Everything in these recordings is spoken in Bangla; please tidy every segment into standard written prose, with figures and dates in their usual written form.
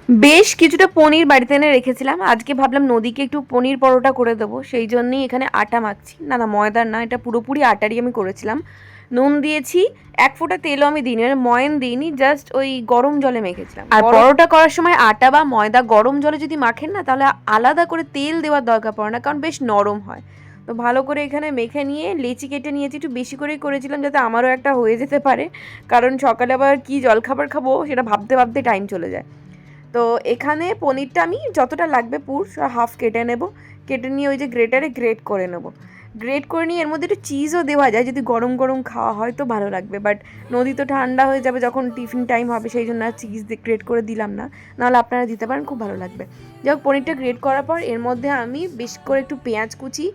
বেশ কিছুটা পনির বাড়িতে এনে রেখেছিলাম, আজকে ভাবলাম নদীকে একটু পনির পরোটা করে দেবো, সেই জন্যই এখানে আটা মাখছি। না না, ময়দার না, এটা পুরোপুরি আটারই আমি করেছিলাম। নুন দিয়েছি, এক ফোঁটা তেলও আমি দিইনি, মানে ময়ান দিইনি, জাস্ট ওই গরম জলে মেখেছিলাম। আর পরোটা করার সময় আটা বা ময়দা গরম জলে যদি মাখেন না, তাহলে আলাদা করে তেল দেওয়ার দরকার পড়ে না, কারণ বেশ নরম হয়। তো ভালো করে এখানে মেখে নিয়ে লেচি কেটে নিয়েছি, একটু বেশি করেই করেছিলাম যাতে আমারও একটা হয়ে যেতে পারে, কারণ সকালে আবার কী জলখাবার খাবো সেটা ভাবতে ভাবতে টাইম চলে যায়। তো এখানে পনিরটা আমি যতটা লাগবে পুর হাফ কেটে নেব, কেটে নিয়ে ওই যে গ্রেটারে গ্রেট করে নেব। গ্রেট করে নিয়ে এর মধ্যে একটু চিজও দেওয়া যায়, যদি গরম গরম খাওয়া হয় তো ভালো লাগবে, বাট নদী তো ঠান্ডা হয়ে যাবে যখন টিফিন টাইম হবে, সেই জন্য আর চিজ গ্রেট করে দিলাম না, নাহলে আপনারা দিতে পারেন, খুব ভালো লাগবে। যাই হোক, পনিরটা গ্রেট করার পর এর মধ্যে আমি বেশ করে একটু পেঁয়াজ কুচি,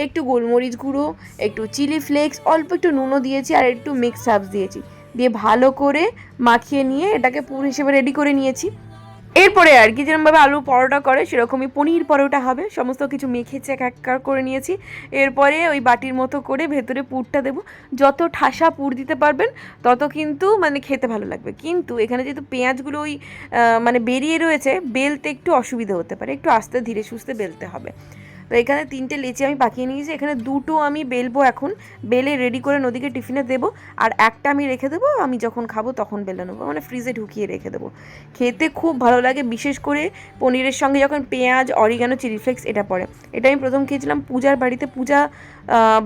একটু গোলমরিচ গুঁড়ো, একটু চিলি ফ্লেক্স, অল্প একটু নুনও দিয়েছি, আর একটু মিক্স হার্বস দিয়েছি, দিয়ে ভালো করে মাখিয়ে নিয়ে এটাকে পুর হিসেবে রেডি করে নিয়েছি। এরপরে আর কি যেরকমভাবে আলু পরোটা করে সেরকমই পনির পরোটা হবে, সমস্ত কিছু মেখে চেক এক করে নিয়েছি। এরপরে ওই বাটির মতো করে ভেতরে পুরটা দেবো, যত ঠাসা পুর দিতে পারবেন তত কিন্তু মানে খেতে ভালো লাগবে। কিন্তু এখানে যেহেতু পেঁয়াজগুলো ওই মানে বেরিয়ে রয়েছে, বেলতে একটু অসুবিধা হতে পারে, একটু আস্তে ধীরে সুস্থে বেলতে হবে। তো এখানে 3টে লেচি আমি পাকিয়ে নিয়েছি, এখানে 2টো আমি বেলবো এখন, বেলে রেডি করে নদীকে টিফিনে দেবো, আর একটা আমি রেখে দেবো, আমি যখন খাবো তখন বেলে নেবো, মানে ফ্রিজে ঢুকিয়ে রেখে দেবো। খেতে খুব ভালো লাগে, বিশেষ করে পনিরের সঙ্গে যখন পেঁয়াজ, অরিগানো, চিলি ফ্লেক্স এটা পড়ে। এটা আমি প্রথম খেয়েছিলাম পূজার বাড়িতে, পূজা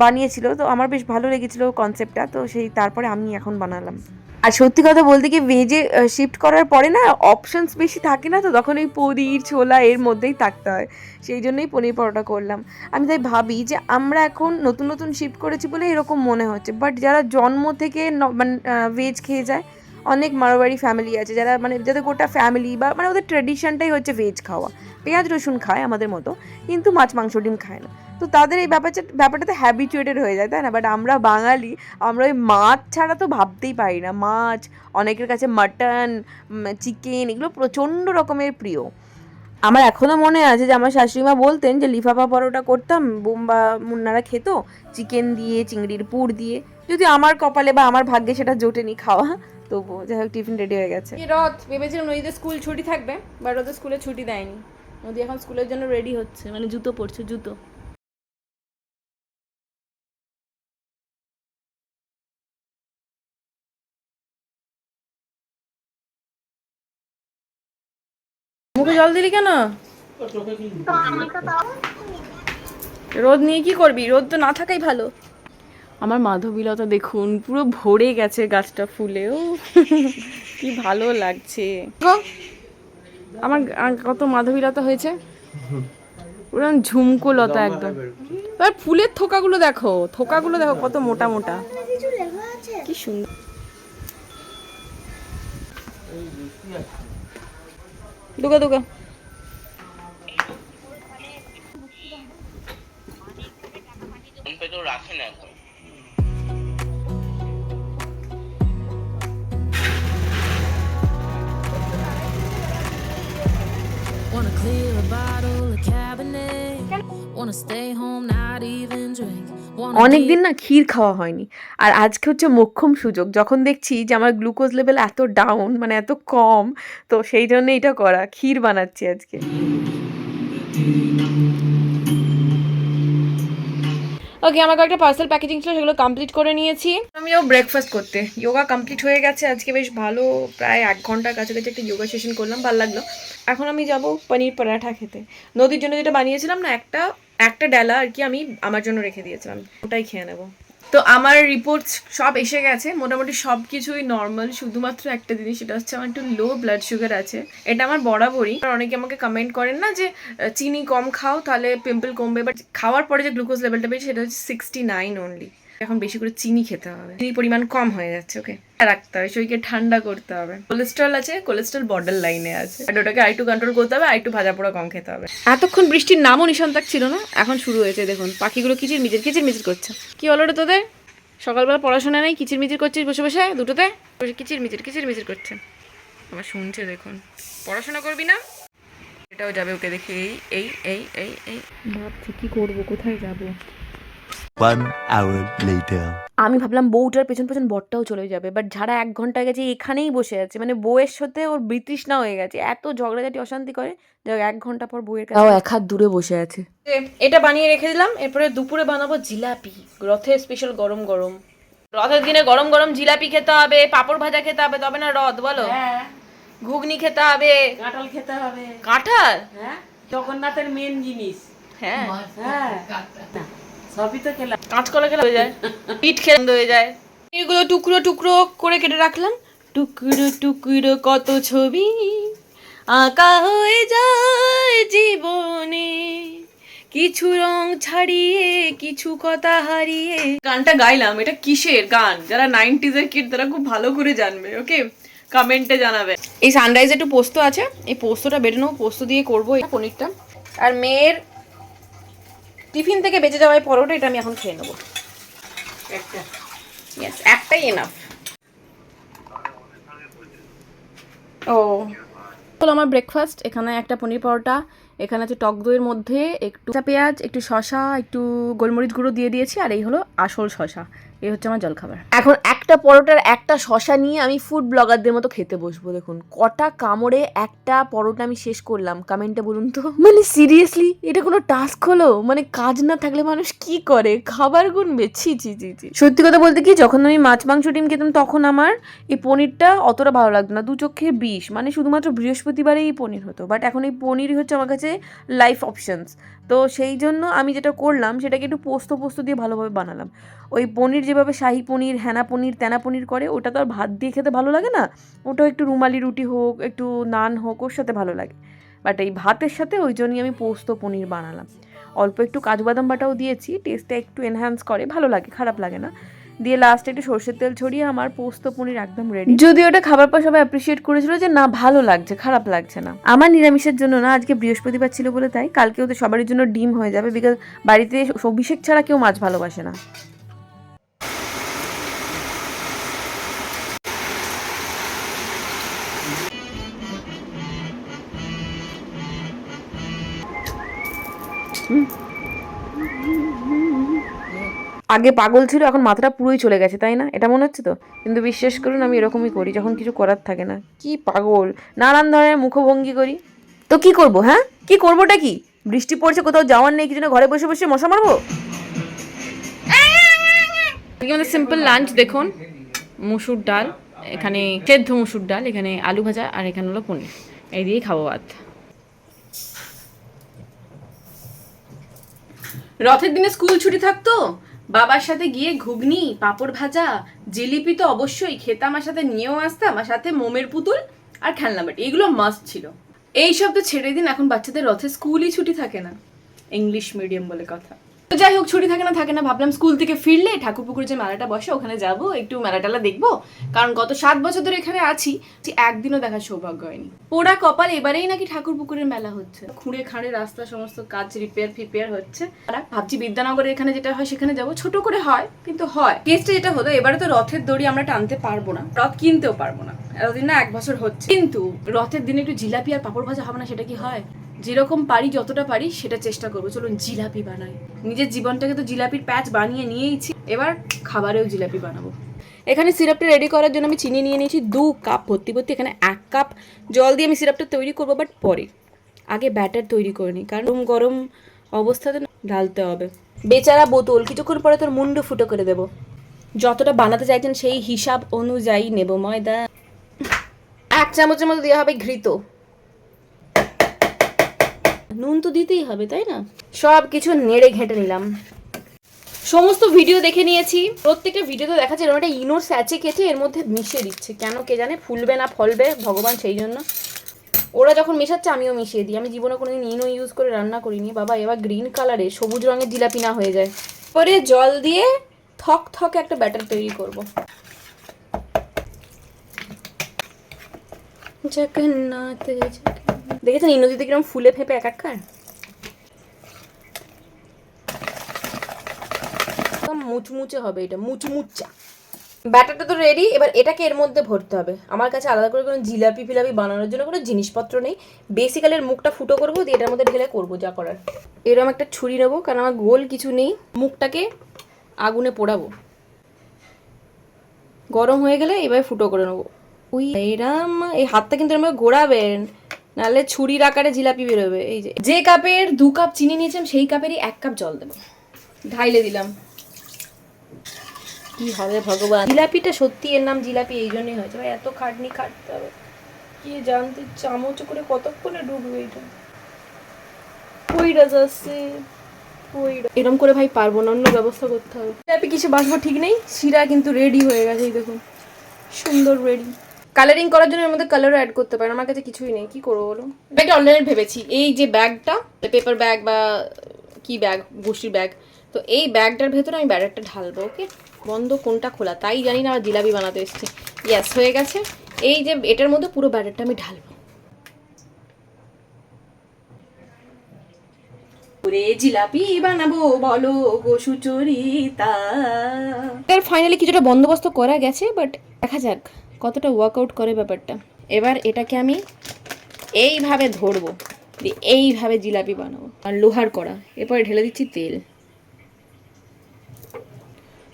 বানিয়েছিল, তো আমার বেশ ভালো লেগেছিলো কনসেপ্টটা, তো সেই তারপরে আমি এখন বানালাম। আর সত্যি কথা বলতে কি, ভেজে শিফট করার পরে না অপশানস বেশি থাকে না, তো তখন ওই পনির ছোলা এর মধ্যেই থাকতে হয়, সেই জন্যই পনির পরোটা করলাম। আমি তাই ভাবি যে আমরা এখন নতুন নতুন শিফট করেছি বলে এরকম মনে হচ্ছে, বাট যারা জন্ম থেকে মানে ভেজ খেয়ে যায়, অনেক মারোয়ারি ফ্যামিলি আছে যারা মানে যাদের গোটা ফ্যামিলি বা মানে ওদের ট্র্যাডিশনটাই হচ্ছে ভেজ খাওয়া, পেঁয়াজ রসুন খায় আমাদের মতো, কিন্তু মাছ মাংস ডিম খায় না। তো তাদের এই ব্যাপারটাতে হ্যাবিচুয়েটেড হয়ে যায়, তাই না? বাট আমরা বাঙালি, আমরা ওই মাছ ছাড়া তো ভাবতেই পারি না। মাছ, অনেকের কাছে মাটন, চিকেন, এগুলো প্রচণ্ড রকমের প্রিয়। আমার এখনও মনে আছে যে আমার শাশুড়িমা বলতেন যে লিফাফা পরোটা করতাম, বোম্বা মুন্নারা খেত চিকেন দিয়ে, চিংড়ির পুর দিয়ে। যদি আমার কপালে বা আমার ভাগ্যে সেটা জোটেনি খাওয়া, তবুও যাই হোক টিফিন রেডি হয়ে গেছে। রথ ভেবেছিলাম নদীতে স্কুল ছুটি থাকবে, বাট ওদের স্কুলে ছুটি দেয়নি। নদী এখন স্কুলের জন্য রেডি হচ্ছে, মানে জুতো পরছে, জুতো। মুখে জল দিলি কেন? রোদ নিয়ে কি করবি? রোদ তো না থাকাই ভালো। আমার মাধবীলতা দেখুন পুরো ভরে গেছে গাছটা ফুলে, ও কি ভালো লাগছে গো। আমার কত মাধবীলতা হয়েছে, পুরো ঝুমকো লতা একদম। আর ফুলের থোকাগুলো দেখো, থোকাগুলো দেখো কত মোটা মোটা, কি সুন্দর। দুগা দুগা। Wanna clear a bottle of Cabernet. Wanna stay home, not even drink. অনেক দিন না ক্ষীর খাওয়া হয়নি, আর আজকে হচ্ছে মোক্ষম সুযোগ, যখন দেখছি যে আমার গ্লুকোজ লেভেল এত ডাউন, মানে এত কম, তো সেই জন্য এটা করা, ক্ষীর বানাচ্ছি আজকে। ওকে, আমার কয়েকটা পার্সেল প্যাকেজিং ছিল, সেগুলো কমপ্লিট করে নিয়েছি। আমিও ব্রেকফাস্ট করতে, যোগা কমপ্লিট হয়ে গেছে আজকে, বেশ ভালো, প্রায় 1 ঘন্টার কাছাকাছি একটা যোগা সেশন করলাম, ভালো লাগলো। এখন আমি যাব পনির পরাঠা খেতে। নদীর জন্য যেটা বানিয়েছিলাম না, একটা একটা ডালা আর কি, আমি আমার জন্য রেখে দিয়েছিলাম, ওটাই খেয়ে নেবো। তো আমার রিপোর্টস সব এসে গেছে, মোটামুটি সব কিছুই নর্মাল, শুধুমাত্র একটা জিনিস, সেটা হচ্ছে আমার একটু লো ব্লাড সুগার আছে। এটা আমার বরাবরই, অনেকে আমাকে কমেন্ট করেন না যে চিনি কম খাও তাহলে পিম্পল কমবে, বাট খাওয়ার পরে যে গ্লুকোজ লেভেলটা বেশি সেটা হচ্ছে 69 অনলি। এখন বেশি করে চিনি খেতে হবে, চিনির পরিমাণ কম হয়ে যাচ্ছে, ওকে রাখতে হবে, শরীরকে ঠান্ডা করতে হবে। কোলেস্ট্রল আছে, কোলেস্ট্রল বর্ডার লাইনে আছে, আর ওটাকে আরেকটু কন্ট্রোল করতে হবে, আরেকটু ভাজা পোড়া কম খেতে হবে। এতক্ষণ বৃষ্টির নামও নিশান ছিল না, এখন শুরু হয়েছে, দেখুন পাখিগুলো কিচির মিচির করছে। কি হলো রে তোদের? সকালবেলা পড়াশোনা নেই, কিচির মিচির করছিস বসে বসে দুটোতে, বসে কিচির মিচির করছে। আমার শুনছে, দেখুন পড়াশোনা করবি না, এটাও যাবে ওকে দেখে। এই এই এই এই এই ভাবছি কি করবো, কোথায় যাব। 1 hour later. আমি ভাবলাম বউটার পেছন পেছন বরটাও চলে যাবে, বাট যারা 1 ঘন্টা গেছে এখানেই বসে আছে, মানে বউয়ের সাথে ওর বিতৃষ্ণা হয়ে গেছে, এত ঝগড়াঝাটি অশান্তি করে। যাই 1 ঘন্টা পর বউয়ের কাছে এক হাত দূরে বসে আছে। এটা বানিয়ে রেখে দিলাম, এরপরে দুপুরে বানাবো জিলাপি, রথের স্পেশাল গরম গরম। রথের দিনে গরম গরম জিলাপি খেতে হবে, পাঁপড় ভাজা খেতে হবে, তবে না রথ বলো। হ্যাঁ, ঘুগনি খেতে হবে, কাঁঠাল খেতে হবে। কাঁঠাল? হ্যাঁ, জগন্নাথের মেন জিনিস। হ্যাঁ হ্যাঁ, সবই তো খেলাম। কাঁচকলা খেলা হয়ে যায়, পিঠ খেলা হয়ে যায়। এগুলো টুকরো টুকরো করে কেটে রাখলাম। টুকরো টুকরো কত ছবি আঁকা হয়ে যায় জীবনে, কিছু রং ছাড়িয়ে কিছু কথা হারিয়ে। গানটা গাইলাম, এটা কিসের গান? যারা 90s এর কিড তারা খুব ভালো করে জানবে, ওকে, কমেন্টে জানাবে। এই সানরাইজে একটু পোস্ত আছে, এই পোস্তটা বেটে নেবো, পোস্ত দিয়ে করবো এই পনিরটা। আর মেয়ের টিফিন থেকে বেঁচে যাওয়া পরোটা, এটা আমি এখন খেয়ে নেবো একটা। ইয়েস, একটাই এনাফ। ও হলো আমার ব্রেকফাস্ট। এখানে একটা পনির পরোটা, এখানে আছে টক দইয়ের মধ্যে একটু পেঁয়াজ, একটু শসা, একটু গোলমরিচ গুঁড়ো দিয়ে দিয়েছি, আর এই হলো আসল শসা। এই হচ্ছে আমার জলখাবার। এখন একটা পরোটার একটা শসা নিয়ে আমি ফুড ব্লগারদের মতো খেতে বসবো। দেখুন কটা কামড়ে একটা পরোটা আমি শেষ করলাম, কমেন্টে বলুন তো। মানে সিরিয়াসলি এটা কোনো টাস্ক হলো? মানে কাজ না থাকলে মানুষ কি করে? খাবার গুনবে? ছি ছি ছি ছি। সত্যি কথা বলতে কি, যখন আমি মাছ মাংস ডিম খেতাম তখন আমার এই পনিরটা অতটা ভালো লাগতো না, 2 চোখে বিষ, মানে শুধুমাত্র বৃহস্পতিবারেই এই পনির হতো। বাট এখন এই পনিরই হচ্ছে আমার কাছে লাইফ অপশনস। তো সেই জন্য আমি যেটা করলাম সেটাকে একটু পোস্ত পোস্ত দিয়ে ভালোভাবে বানালাম। ওই পনির যেভাবে শাহি পনির, হেনা পনির, তেনা পনির করে, ওটা তো আর ভাত দিয়ে খেতে ভালো লাগে না, ওটাও একটু রুমালি রুটি হোক, একটু নান হোক, ওর সাথে ভালো লাগে। বাট এই ভাতের সাথে ওই জন্যই আমি পোস্ত পনির বানালাম। অল্প একটু কাজু বাদাম বাটাও দিয়েছি, টেস্টটা একটু এনহ্যান্স করে, ভালো লাগে, খারাপ লাগে না। দিয়ে লাস্টে একটু সর্ষের তেল ছড়িয়ে আমার পোস্ত পনির একদম রেডি। যদি ওটা খাবার পর সবাই অ্যাপ্রিসিয়েট করেছিল যে না ভালো লাগছে, খারাপ লাগছে না। আমার নিরামিষের জন্য না, আজকে বৃহস্পতিবার ছিল বলে তাই, কালকে ওদের সবারই জন্য ডিম হয়ে যাবে, বিকজ বাড়িতে অভিষেক ছাড়া কেউ মাছ ভালোবাসে না। আগে পাগল ছিল, এখন মাথাটা পুরোই চলে গেছে, তাই না? এটা মনে হচ্ছে তো। কিন্তু বিশ্বাস করুন আমি এরকমই করি যখন কিছু করার থাকে না। কি পাগল, নানান ধরনের মুখভঙ্গি করি। তো কি করব? হ্যাঁ, কি করবোটা কি? বৃষ্টি পড়ছে, কোথাও যাওয়ার নেই, কিছু না, ঘরে বসে বসে মশা মারবো? আমাদের সিম্পল লাঞ্চ দেখুন, মুসুর ডাল, এখানে সেদ্ধ মুসুর ডাল, এখানে আলু ভাজা, আর এখানে হলো পনির। এই দিয়েই খাবো ভাত। রথের দিনে স্কুল ছুটি থাকতো, বাবার সাথে গিয়ে ঘুগনি, পাঁপড় ভাজা, জিলিপি তো অবশ্যই খেতাম, আর সাথে নিয়েও আসতাম, আর সাথে মোমের পুতুল আর খেলনা বাটি, এগুলো মাস্ট ছিল। এই সব তো ছেড়ে দিন, এখন বাচ্চাদের রথে স্কুলই ছুটি থাকে না, ইংলিশ মিডিয়াম বলে কথা। তো যাই হোক, ছুটি থাকে না, ভাবলাম স্কুল থেকে ফিরলে ঠাকুরপুকুরে যে মেলাটা বসে ওখানে যাব, একটু মেলাটালা দেখবো, কারণ গত 7 বছর ধরে এখানে আছি, একদিনও দেখার সৌভাগ্য হয়নি। পোড়া কপাল, এবারেই নাকি ঠাকুরপুকুরের মেলা হচ্ছে, খুঁড়ে খাঁড়ে রাস্তা সমস্ত কাজ রিপেয়ার হচ্ছে। ভাবছি বিদ্যানগরের এখানে যেটা হয় সেখানে যাব, ছোট করে হয় কিন্তু হয়। কেসটা যেটা হলো, এবারে তো রথের দড়ি আমরা টানতে পারবো না, রথ কিনতেও পারবো না, এতদিন না 1 বছর হচ্ছে। কিন্তু রথের দিনে একটু জিলাপি আর পাঁপড় ভাজা হবে না? সেটা কি হয়? যেরকম পারি, যতটা পারি সেটা চেষ্টা করবো। চলুন জিলাপি বানাই। নিজের জীবনটাকে তো জিলাপির প্যাচ বানিয়ে নিয়েইছি, এবার খাবারেও জিলাপি বানাবো। এখানে সিরাপটা রেডি করার জন্য আমি চিনি নিয়ে নিয়েছি 2 কাপ ভর্তি। এখানে 1 কাপ জল দিয়ে আমি সিরাপটা তৈরি করবো, বাট পরে, আগে ব্যাটার তৈরি করে নিই, কারণ গরম অবস্থাতে ঢালতে হবে। বেচারা বোতল, কিছুক্ষণ পরে তোর মুন্ডু ফুটো করে দেবো। যতটা বানাতে চাইছেন সেই হিসাব অনুযায়ী নেব ময়দা। 1 চামচের মতো দেওয়া হবে ঘৃত। নুন তো দিতেই হবে, তাই না? সব কিছু নেড়ে ঘেঁটে নিলাম। সমস্ত ভিডিও দেখে নিয়েছি, প্রত্যেকটা ভিডিওতে দেখাচ্ছে এরকম একটা ইনোর স্যাচে কেটে এর মধ্যে মিশিয়ে দিচ্ছে। কেন কে জানে, ফুলবে না ফলবে ভগবান সেই জন্য। ওরা যখন মেশাচ্ছে আমিও মিশিয়ে দিই। আমি জীবনে কোনোদিন ইনো ইউজ করে রান্না করিনি বাবা। এবার গ্রিন কালারে সবুজ রঙের জিলাপি না হয়ে যায়। পরে জল দিয়ে থক থক একটা ব্যাটার তৈরি করবো। জগন্নাথ দেখেছেন ইনো দিতে কিরকম ফুলে ফেপে একাকার। মুচমুচে হবে এটা, মুচমুচা। ব্যাটারটা তো রেডি, এবার এটাকে এর মধ্যে ভরতে হবে। আমার কাছে আলাদা করে কোনো জিলাপি ফিলাপি বানানোর জন্য কোনো জিনিসপত্র নেই। বেসিক্যালি এর মুখটা ফুটো করবো, দিয়ে এটার মধ্যে ঢেলে করবো যা করার। এরকম একটা ছুরি নেবো, কারণ আমার গোল কিছু নেই। মুখটাকে আগুনে পোড়াবো, গরম হয়ে গেলে এবার ফুটো করে নেবো। ওই এরম এই হাতটা কিন্তু এরম ঘোরাবেন, নাহলে ছুরির আকারে জিলাপি বেরোবে। এই যে কাপের 2 কাপ চিনি নিয়েছিলাম সেই কাপেরই 1 কাপ জল দেবো, ঢাইলে দিলাম। কি হবে ভগবান, জিলাপিটা সত্যি এর নাম জিলাপি এই জন্যই হয়েছে ভাই, এত খাটনি খাটতে হবে কি জানতে, চামচ করে কতক্ষণে ডুববে এটা। ওইটা যাচ্ছে এরম করে ভাই পারবো না, অন্য ব্যবস্থা করতে হবে। জিলাপি কিসে বাসবো ঠিক নেই, শিরা কিন্তু রেডি হয়ে গেছে, এই দেখুন সুন্দর রেডি। কালারিং করার জন্য এর মধ্যে কালারও অ্যাড করতে পারেন, আমার কাছে কিছুই নেই, কি করবো বলো। ব্যাগটা অলরেডি ভেবেছি, এই যে ব্যাগটা পেপার ব্যাগ বা কি ব্যাগ, ভুসির ব্যাগ, তো এই ব্যাগটার ভেতরে আমি ব্যাটারটা ঢালবো। ওকে, বন্ধ কোনটা খোলা তাই জানি না, আর জিলাপি বানাতে এসেছি। ইয়াস, হয়ে গেছে। এই যে এটার মধ্যে পুরো ব্যাটারটা আমি ঢালবো। ওরে জিলাপি বানাবো বলো গো সুচরিতা। এর ফাইনালি কিছুটা বন্দোবস্ত করা গেছে, বাট দেখা যাক কতটা ওয়ার্কআউট করে ব্যাপারটা। এবার এটাকে আমি এইভাবে ধরবো, এইভাবে জিলাপি বানাবো। আর লোহার কড়া, এরপরে ঢেলে দিচ্ছি তেল।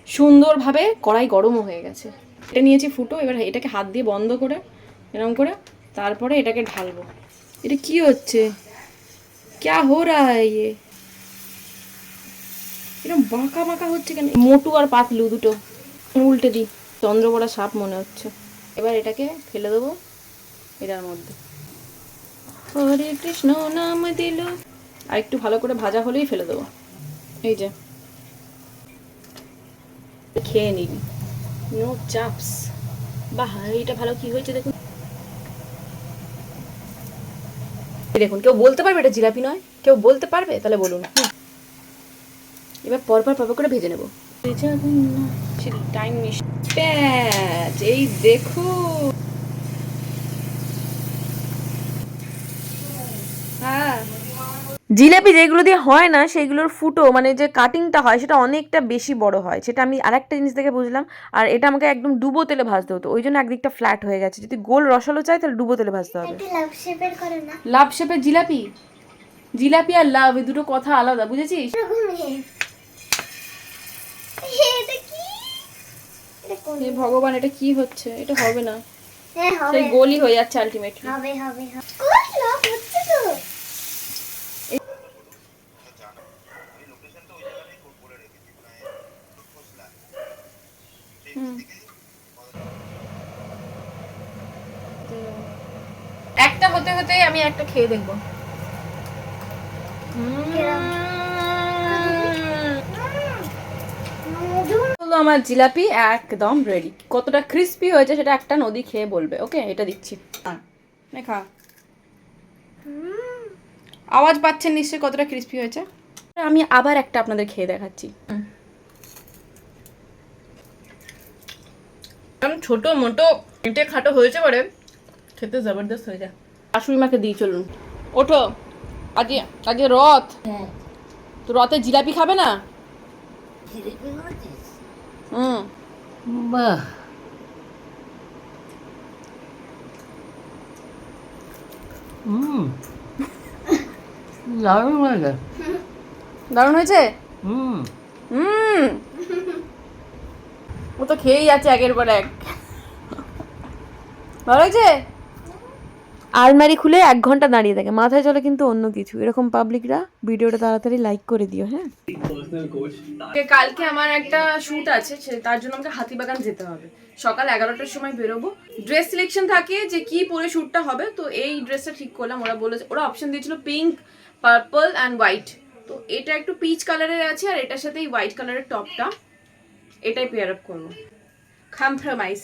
সুন্দরভাবে কড়াই গরমও হয়ে গেছে, এটা নিয়েছি ফুটো। এবার এটাকে হাত দিয়ে বন্ধ করে এরকম করে তারপরে এটাকে ঢালবো। এটা কি হচ্ছে, ক্যা হো রা হ্যায় ইয়ে, এরকম বাঁকা বাঁকা হচ্ছে কেন? মোটু আর পাতলু দুটো উল্টে দিই, চন্দ্রবড়া সাপ মনে হচ্ছে। এবার এটাকে ফেলে দেবো এটার মধ্যে। হরে কৃষ্ণ নাম দিল, আর একটু ভালো করে ভাজা হলেই ফেলে দেবো। এই যে খেয়ে নিবি, নো চাপস। বাহ, এটা ভালো কি হয়েছে দেখুন। দেখুন, কেউ বলতে পারবে এটা জিলাপি নয়? কেউ বলতে পারবে? তাহলে বলুন। এবার পরপর করে ভেজে নেবো। টাইম প্যাচ, এই দেখো। হ্যাঁ, জিলাপি যেগুলো দিয়ে হয় না সেগুলোর ফুটো মানে যে কাটিংটা হয় সেটা অনেকটা বেশি বড় হয়, সেটা আমি আরেকটা জিনিস থেকে বুঝলাম। আর এটা আমাকে একদম ডুবো তেলে ভাজতে হতো, ওই জন্য একদিকটা ফ্ল্যাট হয়ে গেছে। যদি গোল রসালো চাই তাহলে ডুবো তেলে ভাজতে হবে। লাভ শেপের জিলাপি, জিলাপি আর লাভ এই দুটো কথা আলাদা, বুঝেছিস? হে ভগবান, এটা কি হচ্ছে? এটা হবে না, সেই গোলই হয়ে যাচ্ছে আলটিমেটলি। একটা হতে হতে আমি একটা খেয়ে দেখবো। আমার জিলাপি একদম রেডি। কতটা ক্রিস্পি হয়েছে সেটা একটা নদী খেয়ে বলবে। ওকে, এটা দিচ্ছি, খা। আওয়াজ পাচ্ছেন নিশ্চয়ই কতটা ক্রিস্পি হয়েছে। আমি আবার একটা আপনাদের খেয়ে দেখাচ্ছি। ছোট মোটো এটে খাটো হয়েছে পরে খেতে জবরদস্ত হয়ে যায়। শাশুড়ি মাকে দিয়ে চলুন, ওঠো, আজকে আজকে রথ, তো রথে জিলাপি খাবে না? বাহ, দারুণ হয়েছে। দারুণ হয়েছে। হুম, ও তো খেয়েই যাচ্ছে একের পর এক। ভালো হয়েছে। আলমারি খুলে 1 ঘন্টা দাঁড়িয়ে থাকে, মাথায় চলে কিন্তু অন্য কিছু। এরকম পাবলিকরা ভিডিওটা তাড়াতাড়ি লাইক করে দিও। হ্যাঁ, কালকে আমার একটা শুট আছে, তার জন্য আমাকে হাতিবাগান যেতে হবে। সকাল 11টার সময় বেরোবো। ড্রেস সিলেকশন থাকে যে কি পরে শুটটা হবে, তো এই ড্রেসটা ঠিক করলাম। ওরা বলেছে, ওরা অপশন দিয়েছিল পিঙ্ক, পার্পল অ্যান্ড হোয়াইট। তো এটা একটু পিচ কালারের আছে, আর এটার সাথে এই হোয়াইট কালারের টপটা, এটাই পেয়ার আপ করবো। কম্প্রোমাইজ।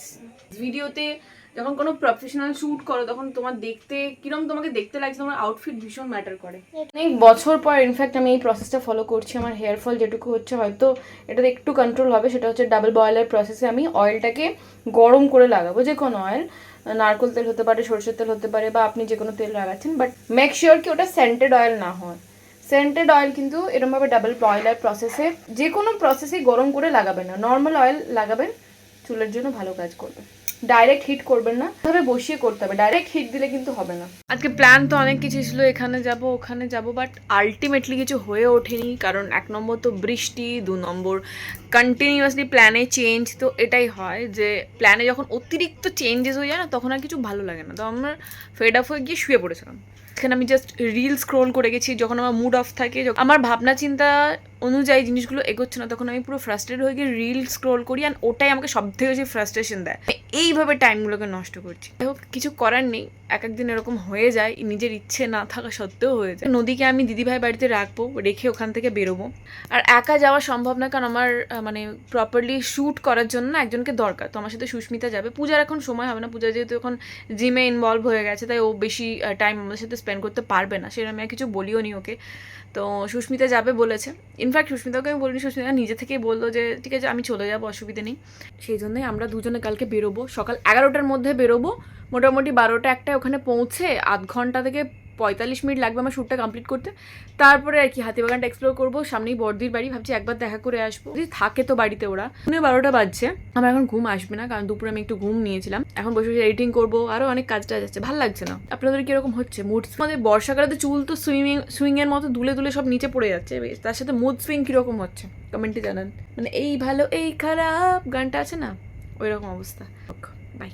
ভিডিওতে যখন কোনো প্রফেশনাল শ্যুট করো তখন তোমার দেখতে কিরম তোমাকে দেখতে লাগছে, তোমার আউটফিট ভীষণ ম্যাটার করে। অনেক বছর পর ইনফ্যাক্ট আমি এই প্রসেসটা ফলো করছি। আমার হেয়ার ফল যেটুকু হচ্ছে হয়তো এটাতে একটু কন্ট্রোল হবে। সেটা হচ্ছে ডাবল বয়েলের প্রসেসে আমি অয়েলটাকে গরম করে লাগাবো। যে কোনো অয়েল, নারকেল তেল হতে পারে, সরষের তেল হতে পারে, বা আপনি যে কোনো তেল লাগাচ্ছেন, বাট মেক শিওর কি ওটা সেন্টেড অয়েল না হয়। সেন্টেড অয়েল কিন্তু এরকমভাবে ডাবল বয়েলার প্রসেসে, যে কোনো প্রসেসে গরম করে লাগাবেন না, নর্মাল অয়েল লাগাবেন, চুলের জন্য ভালো কাজ করবে। ডাইরেক্ট হিট করবেন না, তবে বসিয়ে করতে হবে, ডাইরেক্ট হিট দিলে কিন্তু হবে না। আজকে প্ল্যান তো অনেক কিছু ছিল, এখানে যাব ওখানে যাব, বাট আলটিমেটলি কিছু হয়ে ওঠেনি। কারণ 1 নম্বর তো বৃষ্টি, 2 নম্বর কন্টিনিউয়াসলি প্ল্যানে চেঞ্জ। তো এটাই হয় যে প্ল্যানে যখন অতিরিক্ত চেঞ্জেস হয়ে যায় না, তখন আর কিছু ভালো লাগে না। তো আমার ফেড অফ হয়ে গিয়ে শুয়ে পড়েছিলাম। এখানে আমি জাস্ট রিল স্ক্রোল করে গেছি। যখন আমার মুড অফ থাকে, আমার ভাবনা চিন্তা অনুযায়ী জিনিসগুলো এগোচ্ছে না, তখন আমি পুরো ফ্রাস্ট্রেটেড হয়ে গিয়ে রিল স্ক্রোল করি, অ্যান্ড ওটাই আমাকে সব থেকে বেশি ফ্রাস্ট্রেশন দেয়। এইভাবে টাইমগুলোকে নষ্ট করছি। যাই হোক, কিছু করার নেই, এক একদিন এরকম হয়ে যায়, নিজের ইচ্ছে না থাকা সত্ত্বেও হয়ে যায়। নদীকে আমি দিদিভাই বাড়িতে রাখবো, রেখে ওখান থেকে বেরোবো। আর একা যাওয়া সম্ভব না, কারণ আমার মানে প্রপারলি শ্যুট করার জন্য না একজনকে দরকার। তো আমার সাথে সুস্মিতা যাবে। পূজার এখন সময় হবে না, পূজা যেহেতু এখন জিমে ইনভলভ হয়ে গেছে, তাই ও বেশি টাইম আমাদের সাথে স্পেন্ড করতে পারবে না। সেটা আমি আর কিছু বলিও নি ওকে। তো সুস্মিতা যাবে বলেছে। ইনফ্যাক্ট সুস্মিতাকে আমি বলিনি, সুস্মিতা নিজে থেকেই বললো যে ঠিক আছে আমি চলে যাবো, অসুবিধা নেই। সেই জন্যই আমরা দুজনে কালকে বেরোবো, সকাল 11টার মধ্যে বেরোবো। মোটামুটি 12টা-1টায় ওখানে পৌঁছে 0.5 ঘন্টা থেকে 45 মিনিট লাগবে আমার শ্যুটটা কমপ্লিট করতে। তারপরে আর কি হাতিবাগানটা এক্সপ্লোর করবো, সামনেই বড়দির বাড়ি, ভাবছি একবার দেখা করে আসবো, যদি থাকে তো বাড়িতে। ওরা 12টা বাজছে, আমার এখন ঘুম আসবে না, কারণ দুপুরে আমি একটু ঘুম নিয়েছিলাম। এখন বসে বসে এডিটিং করবো, আরও অনেক কাজ টাজ আছে, ভালো লাগছে না। আপনাদের কিরকম হচ্ছে মুড? আমাদের বর্ষাকালে তো চুল তো সুইংয়ের মতো দুলে দুলে সব নিচে পড়ে যাচ্ছে, তার সাথে মুড সুইং কীরকম হচ্ছে কমেন্টে জানান। মানে এই ভালো এই খারাপ গানটা আছে না, ওই রকম অবস্থা। বাই।